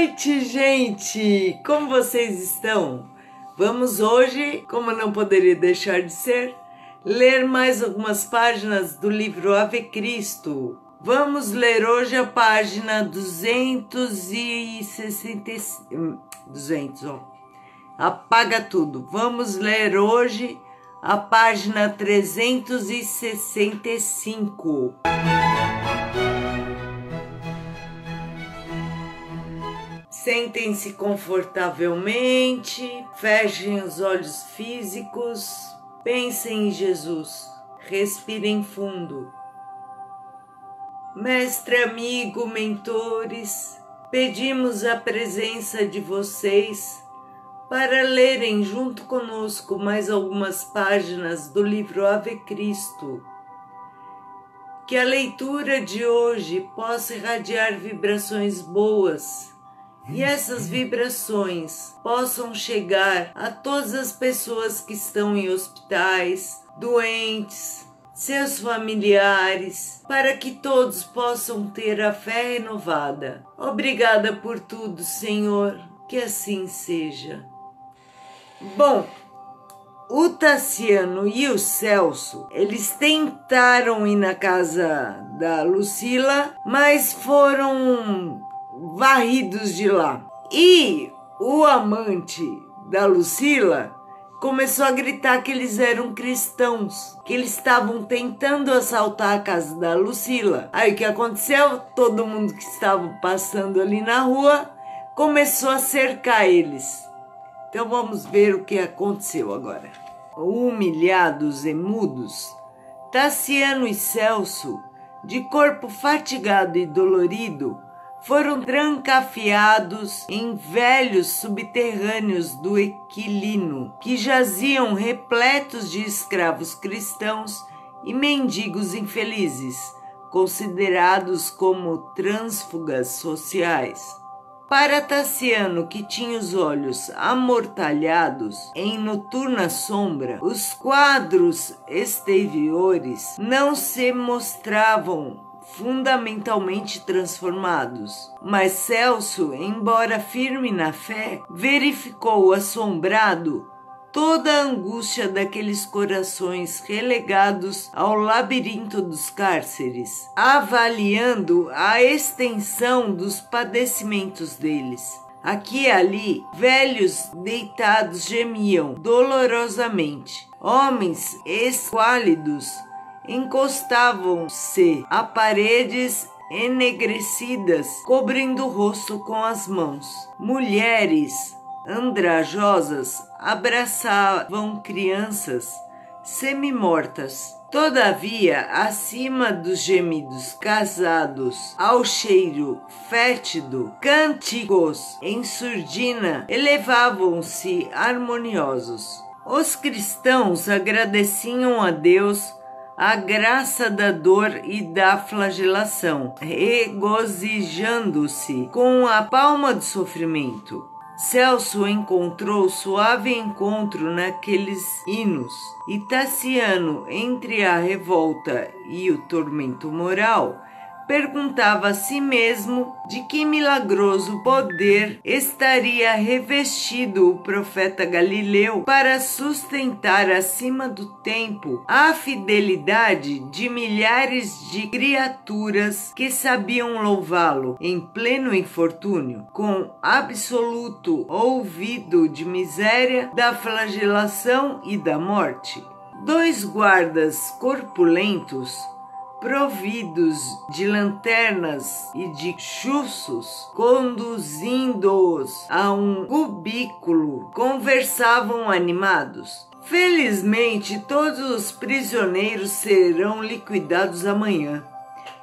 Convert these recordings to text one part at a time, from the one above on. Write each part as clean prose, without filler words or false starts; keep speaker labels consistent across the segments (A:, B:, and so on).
A: noite, gente! Como vocês estão? Vamos hoje, como não poderia deixar de ser, ler mais algumas páginas do livro Ave Cristo. Vamos ler hoje a página 265. Apaga tudo. Vamos ler hoje a página 365. Sentem-se confortavelmente, fechem os olhos físicos, pensem em Jesus, respirem fundo. Mestre, amigo, mentores, pedimos a presença de vocês para lerem junto conosco mais algumas páginas do livro Ave Cristo. Que a leitura de hoje possa irradiar vibrações boas e essas vibrações possam chegar a todas as pessoas que estão em hospitais, doentes, seus familiares, para que todos possam ter a fé renovada. Obrigada por tudo, Senhor, que assim seja. Bom, o Tassiano e o Celso, eles tentaram ir na casa da Lucila, mas foram varridos de lá. E o amante da Lucila começou a gritar que eles eram cristãos, que eles estavam tentando assaltar a casa da Lucila. Aí o que aconteceu? Todo mundo que estava passando ali na rua começou a cercar eles. Então vamos ver o que aconteceu agora. Humilhados e mudos, Tassiano e Celso, de corpo fatigado e dolorido, foram trancafiados em velhos subterrâneos do Equilino, que jaziam repletos de escravos cristãos e mendigos infelizes, considerados como trânsfugas sociais. Para Tassiano, que tinha os olhos amortalhados em noturna sombra, os quadros exteriores não se mostravam fundamentalmente transformados. Mas Celso, embora firme na fé, verificou assombrado toda a angústia daqueles corações relegados ao labirinto dos cárceres, avaliando a extensão dos padecimentos deles. Aqui e ali, velhos deitados gemiam dolorosamente. Homens esquálidos encostavam-se a paredes enegrecidas, cobrindo o rosto com as mãos. Mulheres andrajosas abraçavam crianças semi-mortas. Todavia, acima dos gemidos casados ao cheiro fétido, cânticos em surdina elevavam-se harmoniosos. Os cristãos agradeciam a Deus a graça da dor e da flagelação, regozijando-se com a palma do sofrimento. Celso encontrou suave encontro naqueles hinos, e Tassiano, entre a revolta e o tormento moral, perguntava a si mesmo de que milagroso poder estaria revestido o profeta Galileu para sustentar acima do tempo a fidelidade de milhares de criaturas que sabiam louvá-lo em pleno infortúnio, com absoluto olvido de miséria, da flagelação e da morte. 2 guardas corpulentos, providos de lanternas e de chuços, conduzindo-os a um cubículo, conversavam animados. Felizmente, todos os prisioneiros serão liquidados amanhã,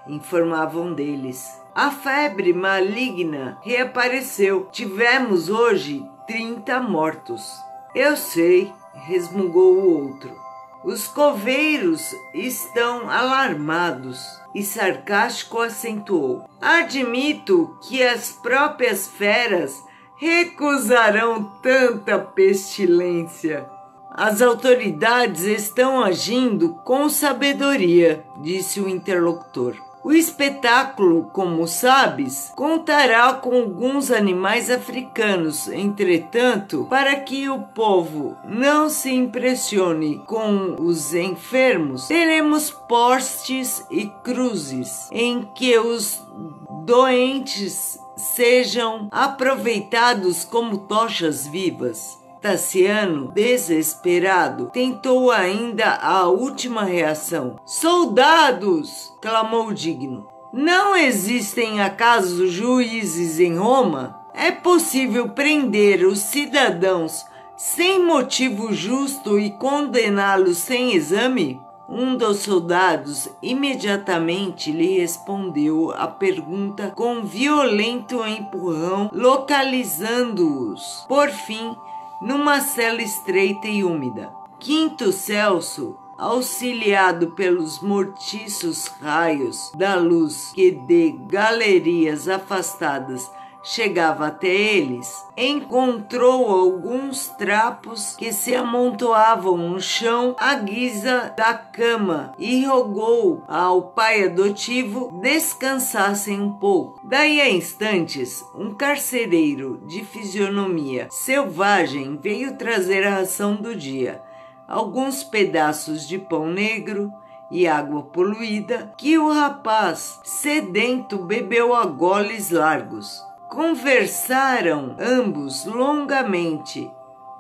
A: informavam deles. A febre maligna reapareceu. Tivemos hoje 30 mortos. Eu sei, resmungou o outro. Os coveiros estão alarmados, e sarcástico acentuou. Admito que as próprias feras recusarão tanta pestilência. As autoridades estão agindo com sabedoria, disse o interlocutor. O espetáculo, como sabes, contará com alguns animais africanos. Entretanto, para que o povo não se impressione com os enfermos, teremos postes e cruzes em que os doentes sejam aproveitados como tochas vivas. Tassiano, desesperado, tentou ainda a última reação. Soldados! Clamou o digno. Não existem acaso juízes em Roma? É possível prender os cidadãos sem motivo justo e condená-los sem exame? Um dos soldados imediatamente lhe respondeu a pergunta com violento empurrão, localizando-os, por fim, numa cela estreita e úmida. Quinto Celso, auxiliado pelos mortiços raios da luz que de galerias afastadas chegava até eles, encontrou alguns trapos que se amontoavam no chão à guisa da cama e rogou ao pai adotivo descansassem um pouco. Daí a instantes, um carcereiro de fisionomia selvagem veio trazer a ração do dia, alguns pedaços de pão negro e água poluída que o rapaz sedento bebeu a goles largos. Conversaram ambos longamente,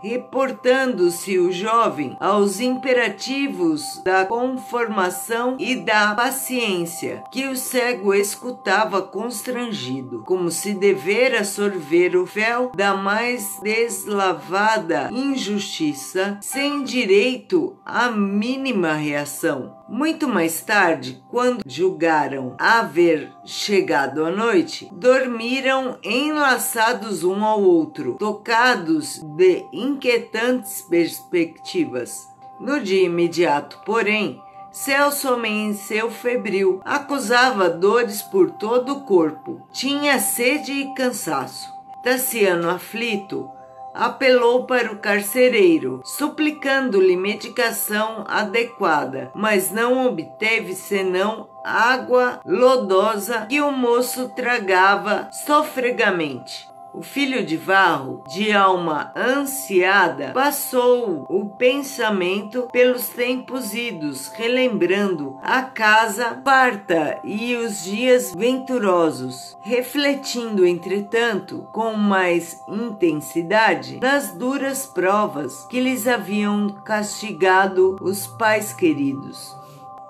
A: reportando-se o jovem aos imperativos da conformação e da paciência, que o cego escutava constrangido, como se devera sorver o véu da mais deslavada injustiça, sem direito à mínima reação. Muito mais tarde, quando julgaram haver chegado a noite, dormiram enlaçados um ao outro, tocados de inquietantes perspectivas. No dia imediato, porém, Celso amanheceu febril, acusava dores por todo o corpo, tinha sede e cansaço. Tassiano, aflito, apelou para o carcereiro, suplicando-lhe medicação adequada, mas não obteve senão água lodosa que o moço tragava sofregamente. O filho de Varro, de alma ansiada, passou o pensamento pelos tempos idos, relembrando a casa farta e os dias venturosos, refletindo, entretanto, com mais intensidade nas duras provas que lhes haviam castigado os pais queridos.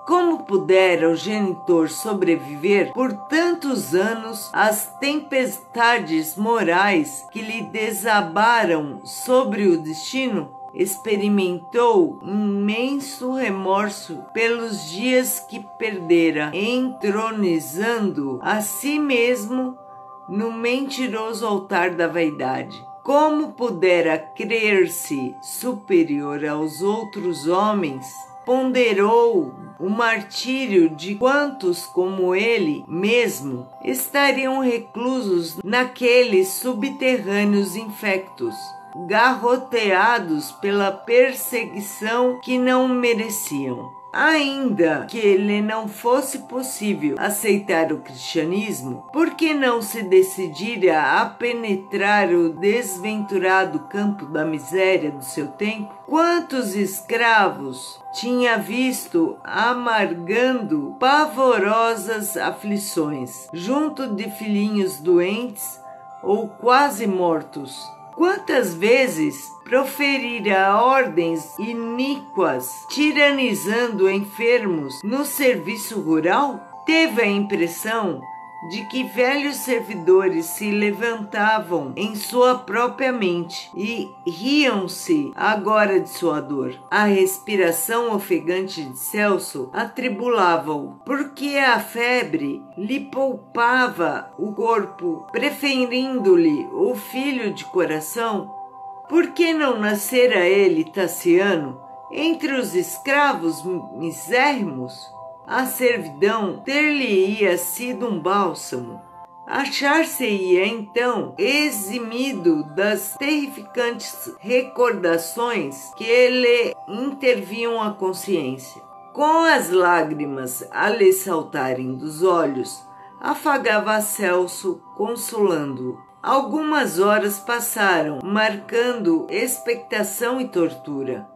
A: Como pudera o genitor sobreviver por tantos anos às tempestades morais que lhe desabaram sobre o destino? Experimentou imenso remorso pelos dias que perdera, entronizando a si mesmo no mentiroso altar da vaidade. Como pudera crer-se superior aos outros homens? Ponderou o martírio de quantos, como ele mesmo, estariam reclusos naqueles subterrâneos infectos, garroteados pela perseguição que não mereciam. Ainda que lhe não fosse possível aceitar o cristianismo, por que não se decidira a penetrar o desventurado campo da miséria do seu tempo? Quantos escravos tinha visto amargando pavorosas aflições, junto de filhinhos doentes ou quase mortos? Quantas vezes proferira ordens iníquas, tiranizando enfermos no serviço rural? Teve a impressão de que velhos servidores se levantavam em sua própria mente e riam-se agora de sua dor. A respiração ofegante de Celso atribulava-o, porque a febre lhe poupava o corpo, preferindo-lhe o filho de coração. Por que não nascera ele, Tassiano, entre os escravos misérrimos? A servidão ter-lhe-ia sido um bálsamo. Achar-se-ia então eximido das terrificantes recordações que lhe intervinham a consciência. Com as lágrimas a lhe saltarem dos olhos, afagava Celso, consolando-o. Algumas horas passaram, marcando expectação e tortura,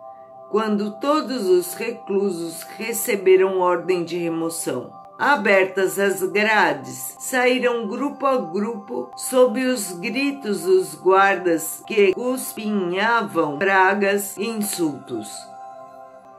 A: quando todos os reclusos receberam ordem de remoção. Abertas as grades, saíram grupo a grupo sob os gritos dos guardas que cuspinhavam pragas e insultos.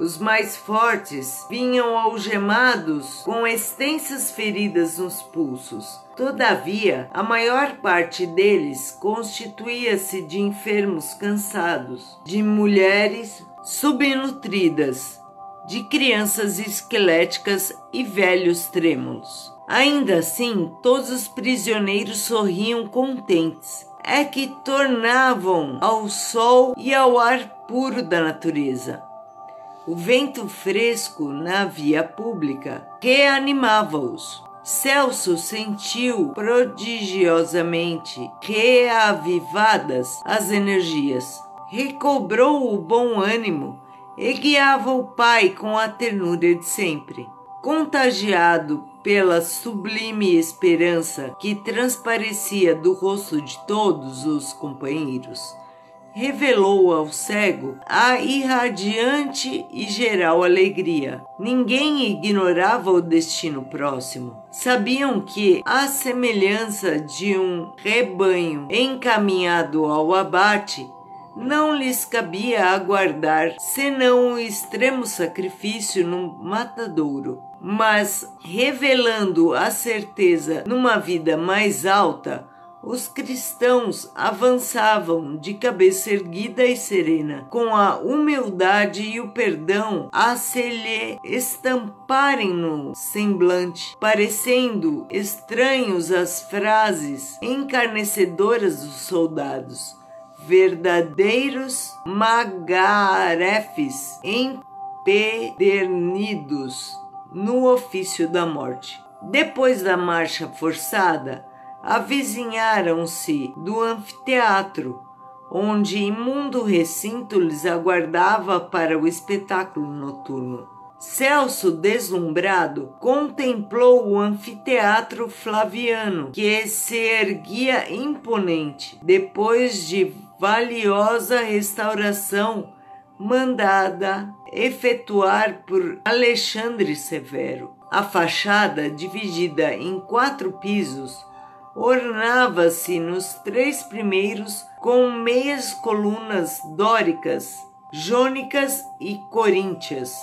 A: Os mais fortes vinham algemados com extensas feridas nos pulsos. Todavia, a maior parte deles constituía-se de enfermos cansados, de mulheres subnutridas, de crianças esqueléticas e velhos trêmulos. Ainda assim, todos os prisioneiros sorriam contentes. É que tornavam ao sol e ao ar puro da natureza. O vento fresco na via pública reanimava-os. Celso sentiu prodigiosamente reavivadas as energias. Recobrou o bom ânimo e guiava o pai com a ternura de sempre. Contagiado pela sublime esperança que transparecia do rosto de todos os companheiros, revelou ao cego a irradiante e geral alegria. Ninguém ignorava o destino próximo. Sabiam que, à semelhança de um rebanho encaminhado ao abate, não lhes cabia aguardar senão o extremo sacrifício no matadouro. Mas, revelando a certeza numa vida mais alta, os cristãos avançavam de cabeça erguida e serena, com a humildade e o perdão a se lhe estamparem no semblante, parecendo estranhos as frases encarnecedoras dos soldados, verdadeiros magarefes empedernidos no ofício da morte. Depois da marcha forçada, avizinharam-se do anfiteatro, onde imundo recinto lhes aguardava para o espetáculo noturno. Celso, deslumbrado, contemplou o anfiteatro flaviano, que se erguia imponente, depois de valiosa restauração mandada efetuar por Alexandre Severo. A fachada, dividida em 4 pisos, ornava-se nos 3 primeiros com meias colunas dóricas, jônicas e coríntias.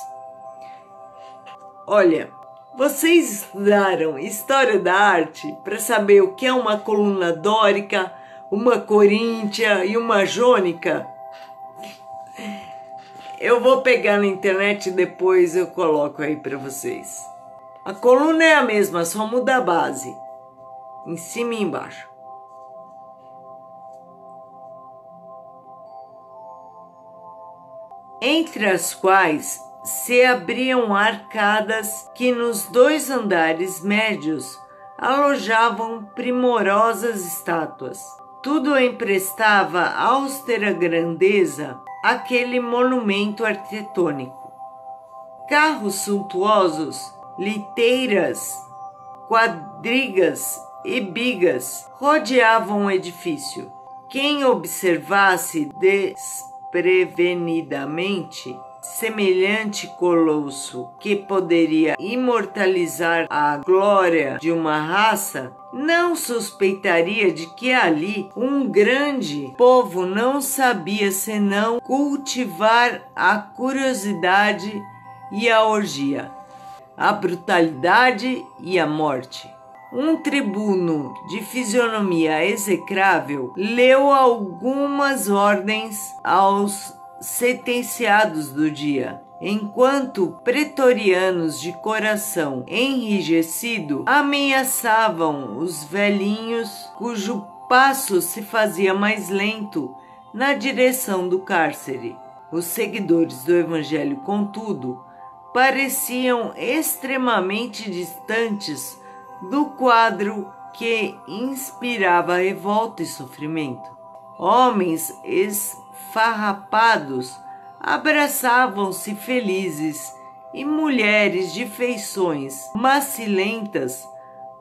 A: Olha, vocês estudaram História da Arte para saber o que é uma coluna dórica, uma coríntia e uma jônica? Eu vou pegar na internet e depois eu coloco aí para vocês. A coluna é a mesma, só muda a base, em cima e embaixo. Entre as quais se abriam arcadas que nos 2 andares médios alojavam primorosas estátuas. Tudo emprestava austera grandeza àquele monumento arquitetônico. Carros suntuosos, liteiras, quadrigas e bigas rodeavam o edifício. Quem observasse desprevenidamente semelhante colosso que poderia imortalizar a glória de uma raça, não suspeitaria de que ali um grande povo não sabia senão cultivar a curiosidade e a orgia, a brutalidade e a morte. Um tribuno de fisionomia execrável leu algumas ordens aos sentenciados do dia, enquanto pretorianos de coração enrijecido ameaçavam os velhinhos cujo passo se fazia mais lento na direção do cárcere. Os seguidores do evangelho, contudo, pareciam extremamente distantes do quadro que inspirava revolta e sofrimento. Homens esfarrapados abraçavam-se felizes e mulheres de feições macilentas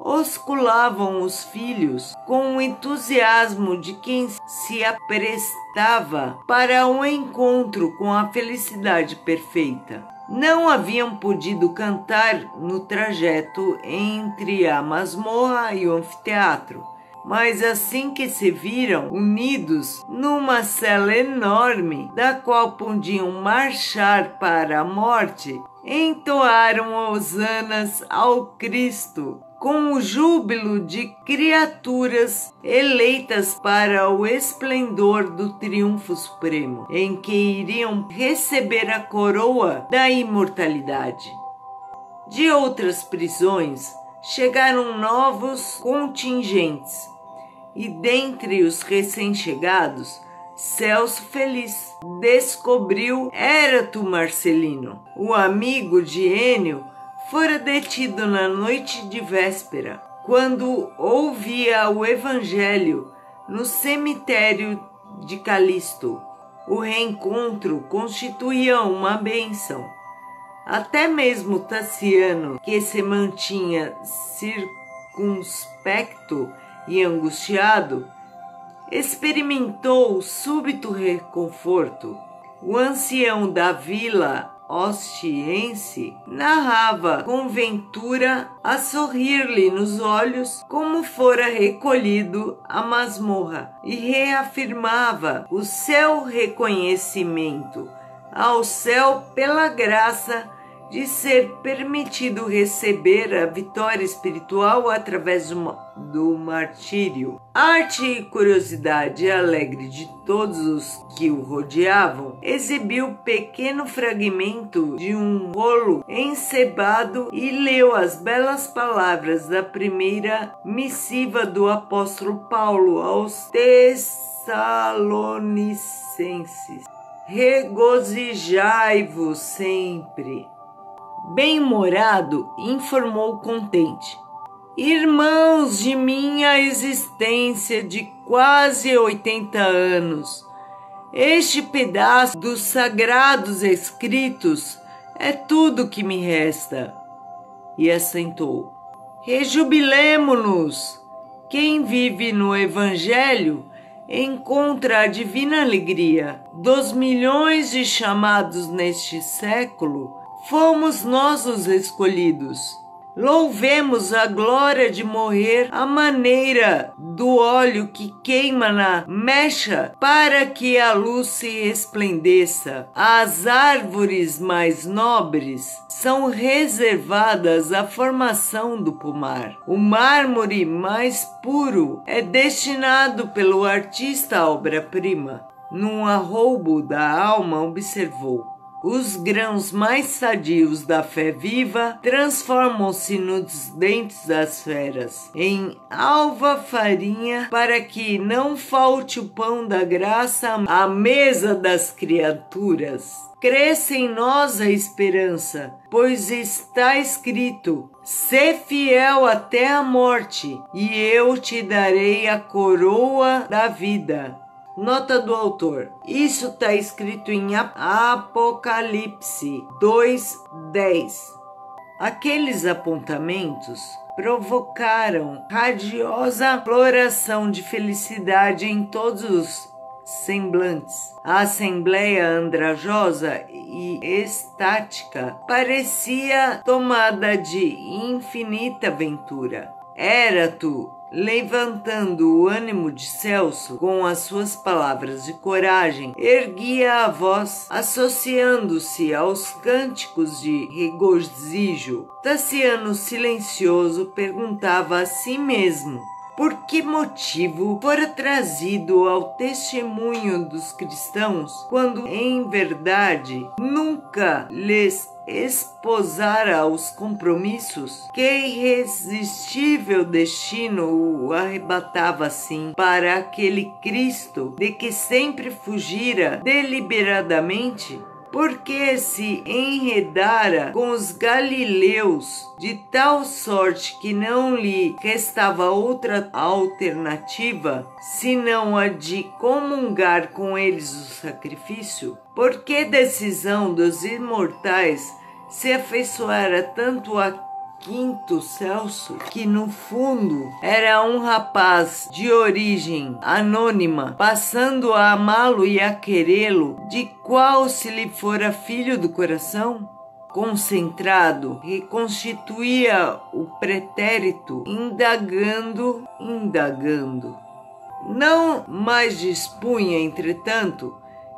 A: osculavam os filhos com o entusiasmo de quem se aprestava para um encontro com a felicidade perfeita. Não haviam podido cantar no trajeto entre a masmorra e o anfiteatro, mas assim que se viram unidos numa cela enorme, da qual podiam marchar para a morte, entoaram hosanas ao Cristo, com o júbilo de criaturas eleitas para o esplendor do triunfo supremo, em que iriam receber a coroa da imortalidade. De outras prisões chegaram novos contingentes, e dentre os recém-chegados, Celso Feliz descobriu Erato Marcelino, o amigo de Enio. Fora detido na noite de véspera, quando ouvia o evangelho no cemitério de Calisto. O reencontro constituía uma bênção. Até mesmo Tassiano, que se mantinha circunspecto e angustiado, experimentou súbito reconforto. O ancião da vila ostiense narrava com ventura a sorrir-lhe nos olhos como fora recolhido à masmorra, e reafirmava o seu reconhecimento ao céu pela graça de ser permitido receber a vitória espiritual através do martírio. Arte e curiosidade alegre de todos os que o rodeavam, exibiu pequeno fragmento de um rolo encebado e leu as belas palavras da primeira missiva do apóstolo Paulo aos Tessalonicenses. Regozijai-vos sempre. Bem-humorado, informou contente: irmãos de minha existência de quase 80 anos, este pedaço dos sagrados escritos é tudo que me resta. E assentou: rejubilemo-nos. Quem vive no Evangelho encontra a divina alegria. Dos milhões de chamados neste século, fomos nós os escolhidos. Louvemos a glória de morrer à maneira do óleo que queima na mecha para que a luz se resplandeça. As árvores mais nobres são reservadas à formação do pomar. O mármore mais puro é destinado pelo artista à obra-prima. Num arroubo da alma, observou: os grãos mais sadios da fé viva transformam-se nos dentes das feras em alva farinha, para que não falte o pão da graça à mesa das criaturas. Cresça em nós a esperança, pois está escrito: sê fiel até a morte, e eu te darei a coroa da vida. Nota do autor: isso está escrito em Apocalipse 2:10. Aqueles apontamentos provocaram radiosa floração de felicidade em todos os semblantes. A assembleia andrajosa e estática parecia tomada de infinita ventura. Erato, levantando o ânimo de Celso com as suas palavras de coragem, erguia a voz, associando-se aos cânticos de regozijo. Tassiano, silencioso, perguntava a si mesmo por que motivo fora trazido ao testemunho dos cristãos, quando em verdade nunca lhes esposara aos compromissos. Que irresistível destino o arrebatava assim para aquele Cristo de que sempre fugira deliberadamente? Porque se enredara com os galileus de tal sorte que não lhe restava outra alternativa senão a de comungar com eles o sacrifício? Por que decisão dos imortais se afeiçoara tanto a Quinto Celso, que no fundo era um rapaz de origem anônima, passando a amá-lo e a querê-lo, de qual se lhe fora filho do coração? Concentrado, reconstituía o pretérito, indagando. Não mais dispunha, entretanto,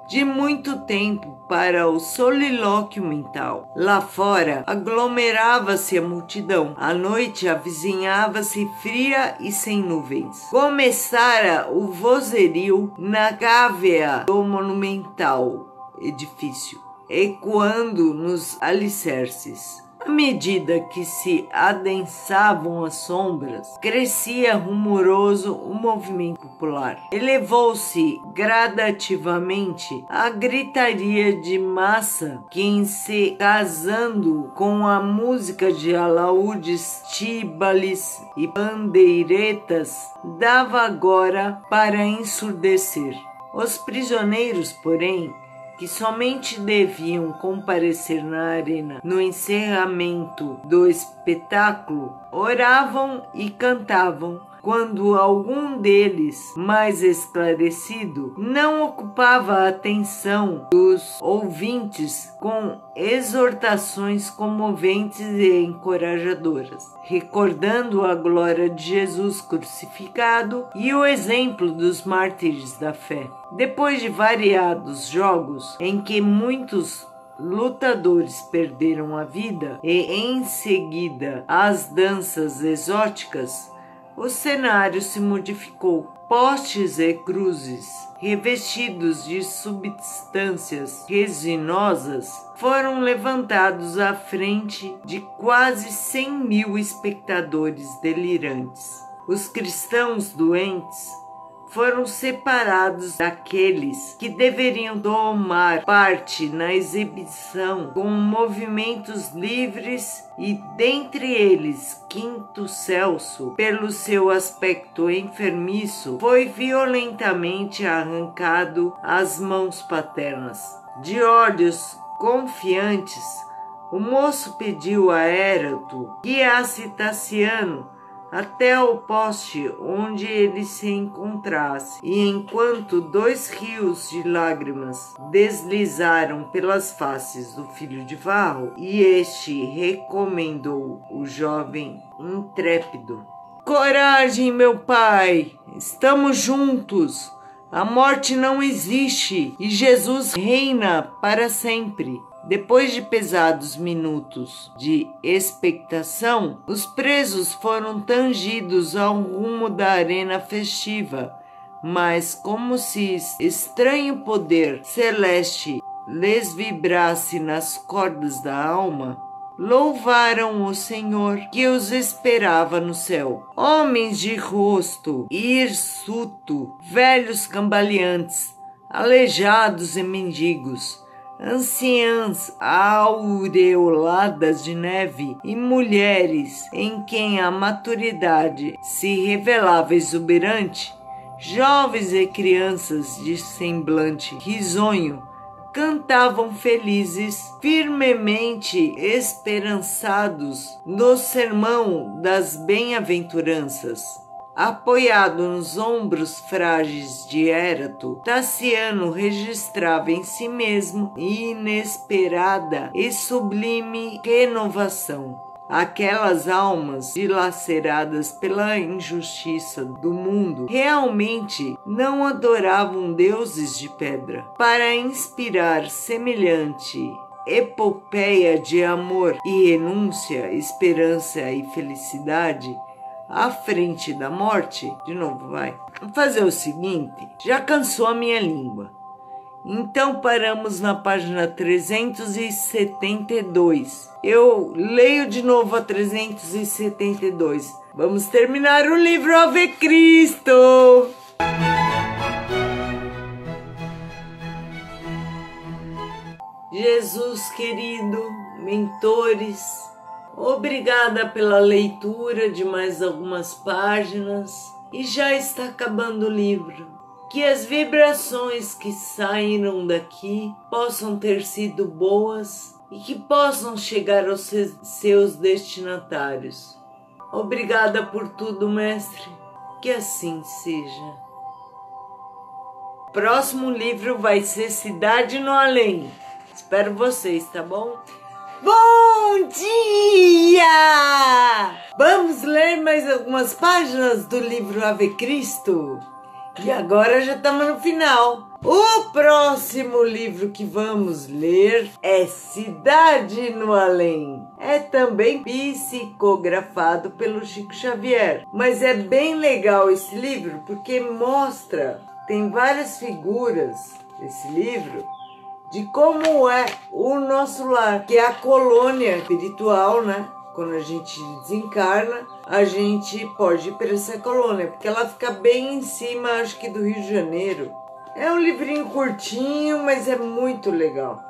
A: de muito tempo para o solilóquio mental. Lá fora, aglomerava-se a multidão. À noite, avizinhava-se fria e sem nuvens. Começara o vozerio na gávea do monumental edifício, ecoando nos alicerces. À medida que se adensavam as sombras, crescia rumoroso o movimento popular. Elevou-se gradativamente a gritaria de massa que, se casando com a música de alaúdes, tímbales e pandeiretas, dava agora para ensurdecer. Os prisioneiros, porém, que somente deviam comparecer na arena no encerramento do espetáculo, oravam e cantavam, quando algum deles, mais esclarecido, não ocupava a atenção dos ouvintes com exortações comoventes e encorajadoras, recordando a glória de Jesus crucificado e o exemplo dos mártires da fé. Depois de variados jogos em que muitos lutadores perderam a vida e em seguida as danças exóticas, o cenário se modificou. Postes e cruzes, revestidos de substâncias resinosas, foram levantados à frente de quase 100.000 espectadores delirantes. Os cristãos doentes foram separados daqueles que deveriam tomar parte na exibição com movimentos livres e, dentre eles, Quinto Celso, pelo seu aspecto enfermiço, foi violentamente arrancado às mãos paternas. De olhos confiantes, o moço pediu a Érato que guiasse Tassiano até o poste onde ele se encontrasse, e enquanto 2 rios de lágrimas deslizaram pelas faces do filho de Varro, e este recomendou o jovem intrépido: "Coragem, meu pai, estamos juntos, a morte não existe e Jesus reina para sempre." Depois de pesados minutos de expectação, os presos foram tangidos ao rumo da arena festiva, mas como se estranho poder celeste lhes vibrasse nas cordas da alma, louvaram o Senhor que os esperava no céu. Homens de rosto hirsuto, velhos cambaleantes, aleijados e mendigos, anciãs aureoladas de neve e mulheres em quem a maturidade se revelava exuberante, jovens e crianças de semblante risonho, cantavam felizes, firmemente esperançados no sermão das bem-aventuranças. Apoiado nos ombros frágeis de Érato, Tassiano registrava em si mesmo inesperada e sublime renovação. Aquelas almas dilaceradas pela injustiça do mundo realmente não adoravam deuses de pedra. Para inspirar semelhante epopeia de amor e renúncia, esperança e felicidade, à frente da morte, vamos fazer o seguinte, já cansou a minha língua. Então paramos na página 372. Eu leio de novo a 372. Vamos terminar o livro Ave Cristo. Jesus querido, mentores, obrigada pela leitura de mais algumas páginas e já está acabando o livro. Que as vibrações que saíram daqui possam ter sido boas e que possam chegar aos seus destinatários. Obrigada por tudo, Mestre, que assim seja. Próximo livro vai ser Cidade no Além. Espero vocês, tá bom? Bom dia! Vamos ler mais algumas páginas do livro Ave Cristo? E agora já estamos no final. O próximo livro que vamos ler é Cidade no Além. É também psicografado pelo Chico Xavier. Mas é bem legal esse livro porque mostra, tem várias figuras esse livro, de como é o nosso lar, que é a colônia espiritual, né? Quando a gente desencarna, a gente pode ir para essa colônia, porque ela fica bem em cima, acho que do Rio de Janeiro. É um livrinho curtinho, mas é muito legal.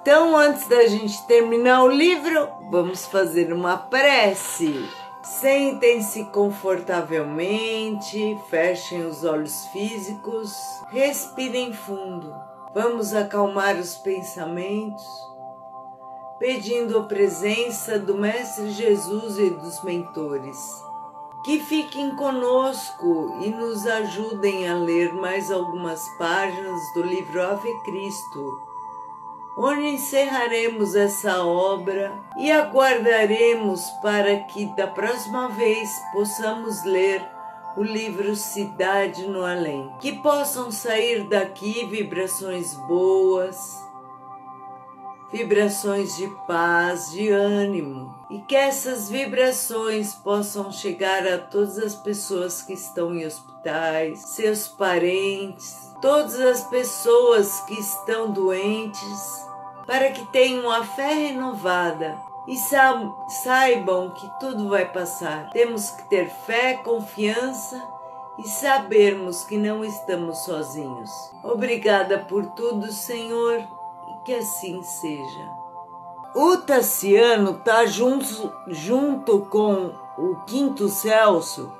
A: Então, antes da gente terminar o livro, vamos fazer uma prece. Sentem-se confortavelmente, fechem os olhos físicos, respirem fundo. Vamos acalmar os pensamentos, pedindo a presença do Mestre Jesus e dos mentores, que fiquem conosco e nos ajudem a ler mais algumas páginas do livro Ave Cristo, onde encerraremos essa obra e aguardaremos para que da próxima vez possamos ler o livro Cidade no Além. Que possam sair daqui vibrações boas, vibrações de paz, de ânimo, e que essas vibrações possam chegar a todas as pessoas que estão em hospitais, seus parentes, todas as pessoas que estão doentes, para que tenham a fé renovada e saibam que tudo vai passar. Temos que ter fé, confiança e sabermos que não estamos sozinhos. Obrigada por tudo, Senhor, e que assim seja. O Tassiano está junto com o Quinto Celso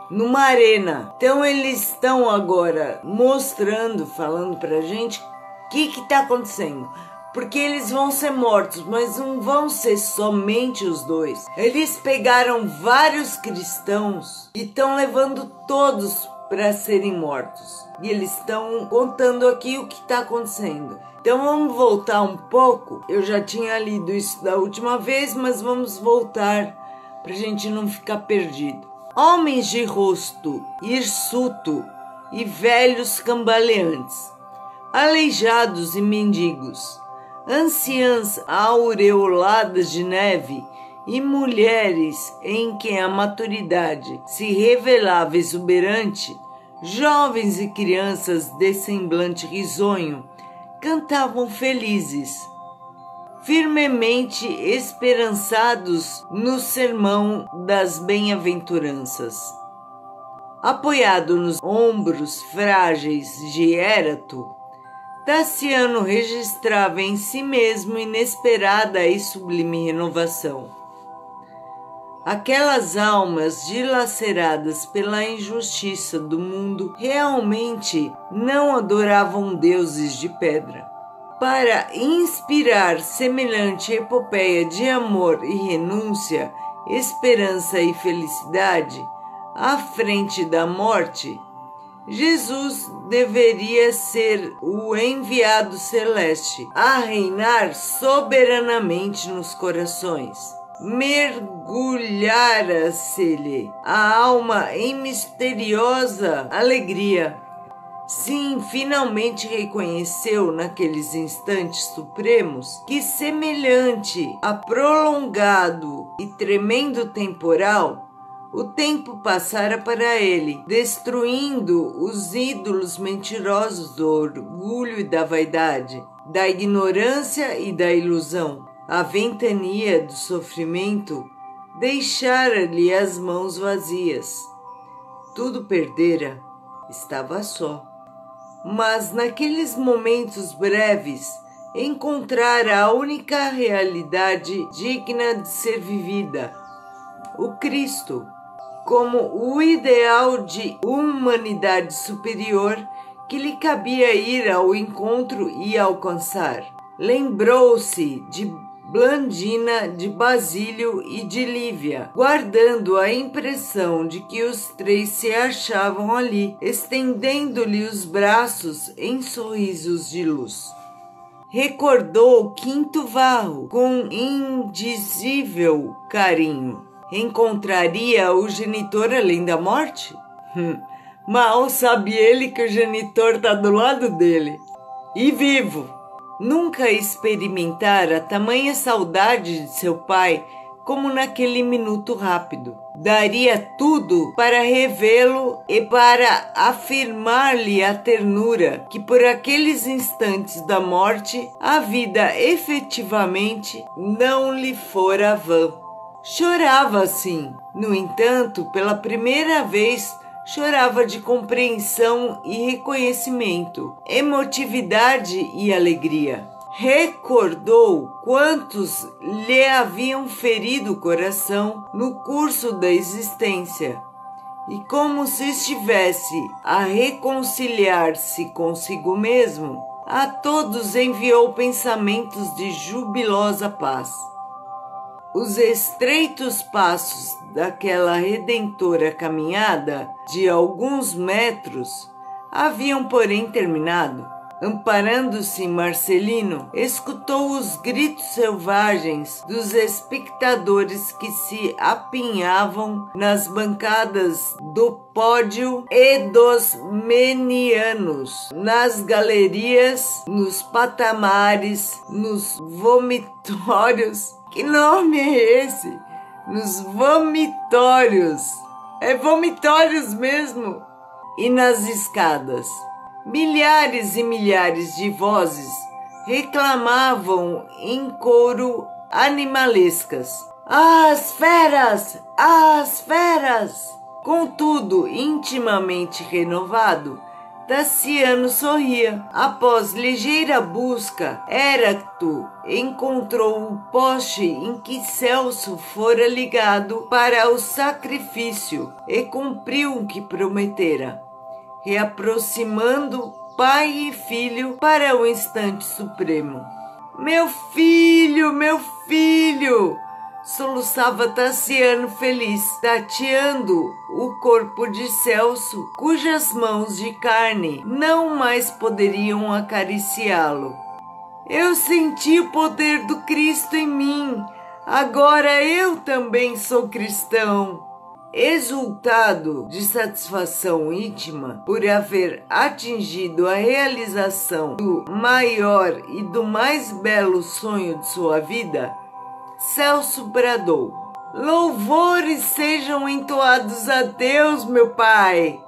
A: numa arena. Então eles estão agora mostrando, falando pra gente o que está acontecendo. Porque eles vão ser mortos, mas não vão ser somente os dois. Eles pegaram vários cristãos e estão levando todos para serem mortos. E eles estão contando aqui o que está acontecendo. Então vamos voltar um pouco. Eu já tinha lido isso da última vez, mas vamos voltar para a gente não ficar perdido. Homens de rosto hirsuto e velhos cambaleantes, aleijados e mendigos, anciãs aureoladas de neve e mulheres em quem a maturidade se revelava exuberante, jovens e crianças de semblante risonho, cantavam felizes, firmemente esperançados no sermão das bem-aventuranças. Apoiado nos ombros frágeis de Érato, Tassiano registrava em si mesmo inesperada e sublime renovação. Aquelas almas dilaceradas pela injustiça do mundo realmente não adoravam deuses de pedra. Para inspirar semelhante epopeia de amor e renúncia, esperança e felicidade, à frente da morte, Jesus deveria ser o enviado celeste a reinar soberanamente nos corações. Mergulhara-se-lhe a alma em misteriosa alegria. Sim, finalmente reconheceu naqueles instantes supremos que, semelhante a prolongado e tremendo temporal, o tempo passara para ele, destruindo os ídolos mentirosos do orgulho e da vaidade, da ignorância e da ilusão. A ventania do sofrimento deixara-lhe as mãos vazias. Tudo perdera, estava só. Mas naqueles momentos breves, encontrara a única realidade digna de ser vivida, o Cristo, como o ideal de humanidade superior que lhe cabia ir ao encontro e alcançar. Lembrou-se de Blandina, de Basílio e de Lívia, guardando a impressão de que os três se achavam ali, estendendo-lhe os braços em sorrisos de luz. Recordou Quinto Varro com indizível carinho. Encontraria o genitor além da morte? Mal sabe ele que o genitor está do lado dele. E vivo! Nunca experimentara tamanha saudade de seu pai como naquele minuto rápido. Daria tudo para revê-lo e para afirmar-lhe a ternura que por aqueles instantes da morte a vida efetivamente não lhe fora vã. Chorava sim, no entanto, pela primeira vez chorava de compreensão e reconhecimento, emotividade e alegria. Recordou quantos lhe haviam ferido o coração no curso da existência, e como se estivesse a reconciliar-se consigo mesmo, a todos enviou pensamentos de jubilosa paz. Os estreitos passos daquela redentora caminhada de alguns metros haviam, porém, terminado. Amparando-se Marcelino, escutou os gritos selvagens dos espectadores que se apinhavam nas bancadas do pódio e dos menianos, nas galerias, nos patamares, nos vomitórios. Que nome é esse? Nos vomitórios. É vomitórios mesmo. E nas escadas. Milhares e milhares de vozes reclamavam em coro animalescas: as feras! As feras! Contudo, intimamente renovado, Tassiano sorria. Após ligeira busca, Éracto encontrou o poste em que Celso fora ligado para o sacrifício e cumpriu o que prometera, reaproximando pai e filho para o instante supremo. Meu filho, meu filho! Soluçava Tassiano feliz, tateando o corpo de Celso, cujas mãos de carne não mais poderiam acariciá-lo. Eu senti o poder do Cristo em mim, agora eu também sou cristão. Exultado de satisfação íntima por haver atingido a realização do maior e do mais belo sonho de sua vida, Celso bradou: louvores sejam entoados a Deus, meu Pai!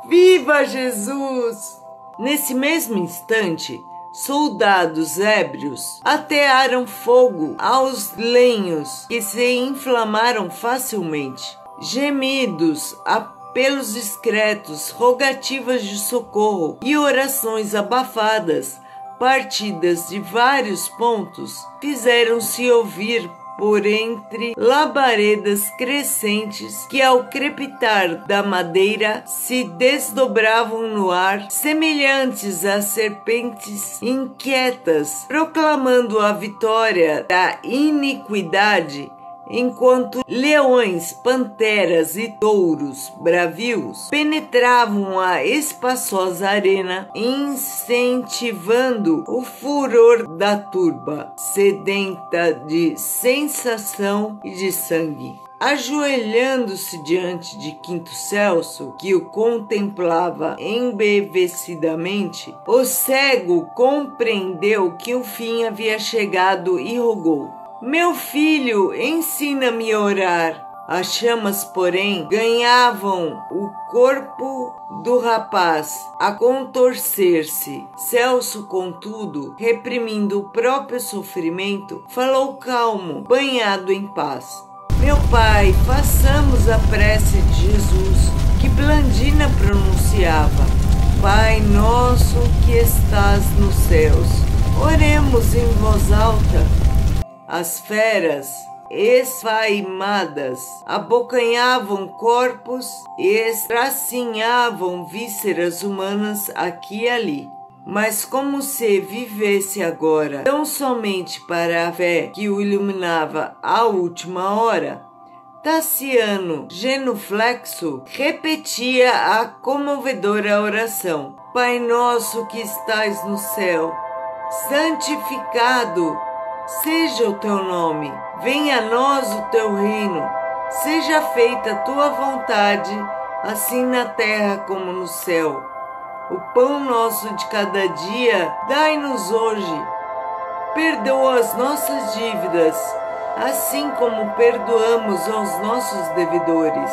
A: Viva Jesus! Nesse mesmo instante, soldados ébrios atearam fogo aos lenhos que se inflamaram facilmente. Gemidos, apelos discretos, rogativas de socorro e orações abafadas, partidas de vários pontos, fizeram-se ouvir por entre labaredas crescentes que, ao crepitar da madeira, se desdobravam no ar, semelhantes a serpentes inquietas, proclamando a vitória da iniquidade, enquanto leões, panteras e touros bravios penetravam a espaçosa arena, incentivando o furor da turba, sedenta de sensação e de sangue. Ajoelhando-se diante de Quinto Celso, que o contemplava embevecidamente, o cego compreendeu que o fim havia chegado e rogou: meu filho, ensina-me a orar. As chamas, porém, ganhavam o corpo do rapaz a contorcer-se. Celso, contudo, reprimindo o próprio sofrimento, falou calmo, banhado em paz: meu pai, façamos a prece de Jesus, que Blandina pronunciava: Pai nosso que estás nos céus. Oremos em voz alta. As feras esfaimadas, abocanhavam corpos e estracinhavam vísceras humanas aqui e ali. Mas como se vivesse agora tão somente para a fé que o iluminava à última hora, Tassiano, genuflexo, repetia a comovedora oração: Pai nosso que estais no céu, santificado seja o teu nome, venha a nós o teu reino, seja feita a tua vontade, assim na terra como no céu. O pão nosso de cada dia dai-nos hoje. Perdoa as nossas dívidas, assim como perdoamos aos nossos devedores.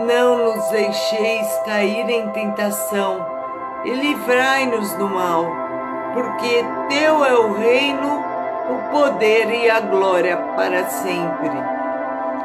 A: Não nos deixeis cair em tentação e livrai-nos do mal, porque teu é o reino, o poder e a glória para sempre.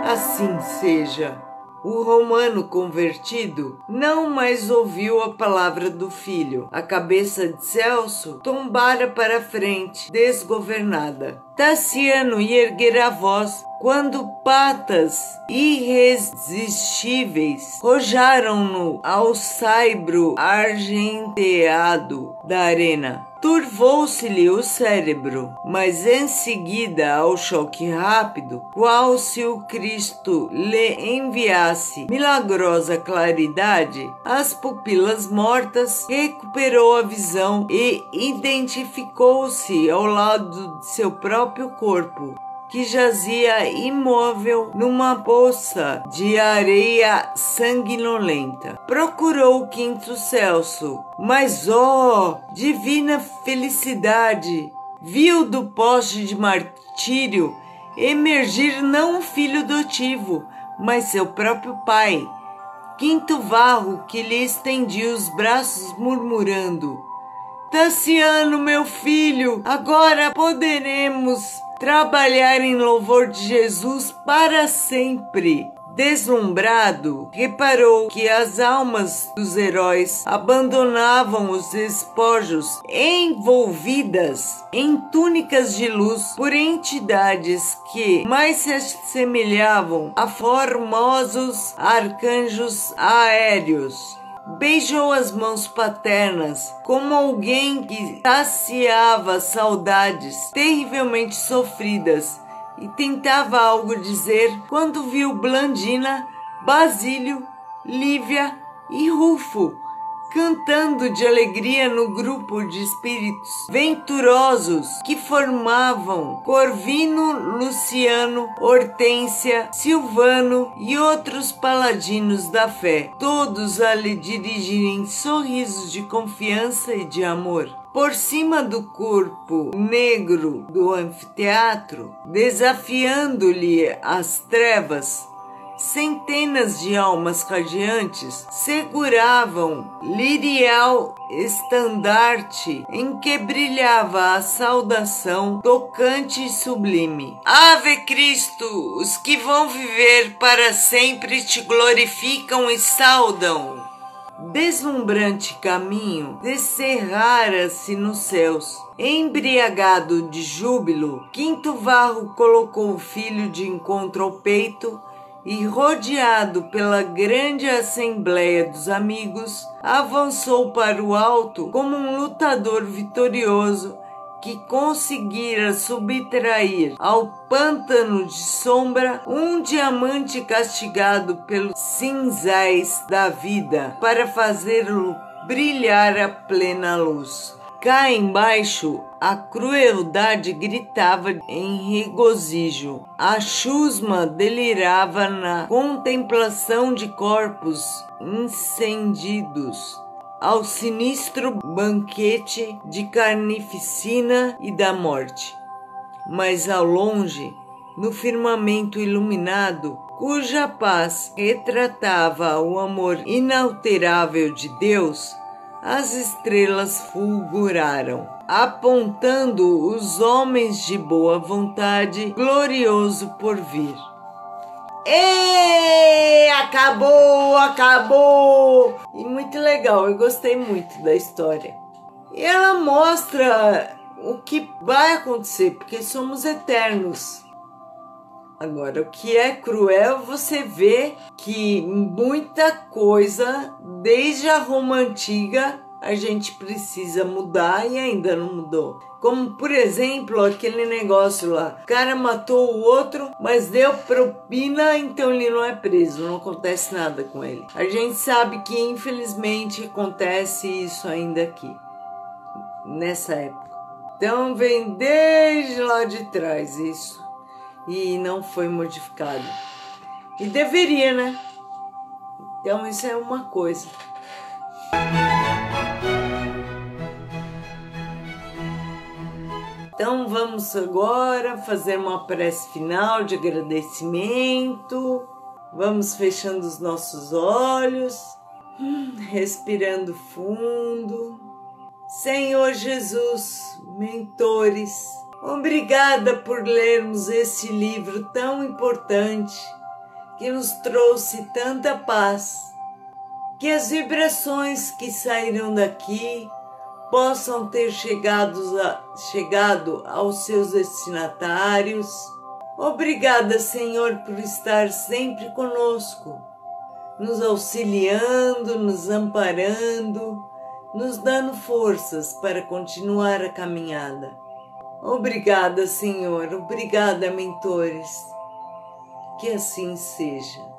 A: Assim seja. O romano convertido não mais ouviu a palavra do filho. A cabeça de Celso tombara para a frente, desgovernada. Tassiano ia erguer a voz quando patas irresistíveis rojaram-no ao saibro argenteado da arena. Turvou-se-lhe o cérebro, mas em seguida, ao choque rápido, qual se o Cristo lhe enviasse milagrosa claridade, as pupilas mortas, recuperou a visão e identificou-se ao lado de seu próprio corpo, que jazia imóvel numa poça de areia sanguinolenta. Procurou o quinto Celso, mas, divina felicidade! Viu do poste de martírio emergir não um filho adotivo, mas seu próprio pai. Quinto Varro, que lhe estendia os braços murmurando: Tassiano, meu filho, agora poderemos trabalhar em louvor de Jesus para sempre. Deslumbrado, reparou que as almas dos heróis abandonavam os despojos envolvidas em túnicas de luz por entidades que mais se assemelhavam a formosos arcanjos aéreos. Beijou as mãos paternas, como alguém que saciava saudades terrivelmente sofridas, e tentava algo dizer quando viu Blandina, Basílio, Lívia e Rufo cantando de alegria no grupo de espíritos venturosos que formavam Corvino, Luciano, Hortência, Silvano e outros paladinos da fé, todos a lhe dirigirem sorrisos de confiança e de amor. Por cima do corpo negro do anfiteatro, desafiando-lhe as trevas, centenas de almas radiantes seguravam lirial estandarte em que brilhava a saudação tocante e sublime. Ave Cristo! Os que vão viver para sempre te glorificam e saudam. Deslumbrante caminho descerrara-se nos céus. Embriagado de júbilo, Quinto Varro colocou o filho de encontro ao peito e, rodeado pela grande assembleia dos amigos, avançou para o alto como um lutador vitorioso que conseguira subtrair ao pântano de sombra um diamante castigado pelos cinzéis da vida para fazê-lo brilhar a plena luz. Cá embaixo, a crueldade gritava em regozijo. A chusma delirava na contemplação de corpos incendidos, ao sinistro banquete de carnificina e da morte. Mas ao longe, no firmamento iluminado, cuja paz retratava o amor inalterável de Deus, as estrelas fulguraram, apontando os homens de boa vontade, glorioso porvir. E acabou! E muito legal, eu gostei muito da história. E ela mostra o que vai acontecer, porque somos eternos. Agora, o que é cruel, você vê que muita coisa, desde a Roma antiga, a gente precisa mudar e ainda não mudou. Como, por exemplo, aquele negócio lá. O cara matou o outro, mas deu propina, então ele não é preso, não acontece nada com ele. A gente sabe que, infelizmente, acontece isso ainda aqui, nessa época. Então, vem desde lá de trás isso. E não foi modificado. E deveria, né? Então isso é uma coisa. Então vamos agora fazer uma prece final de agradecimento. Vamos fechando os nossos olhos, respirando fundo. Senhor Jesus, mentores, obrigada por lermos esse livro tão importante que nos trouxe tanta paz. Que as vibrações que saíram daqui possam ter chegado aos seus destinatários. Obrigada, Senhor, por estar sempre conosco, nos auxiliando, nos amparando, nos dando forças para continuar a caminhada. Obrigada, Senhor. Obrigada, mentores. Que assim seja.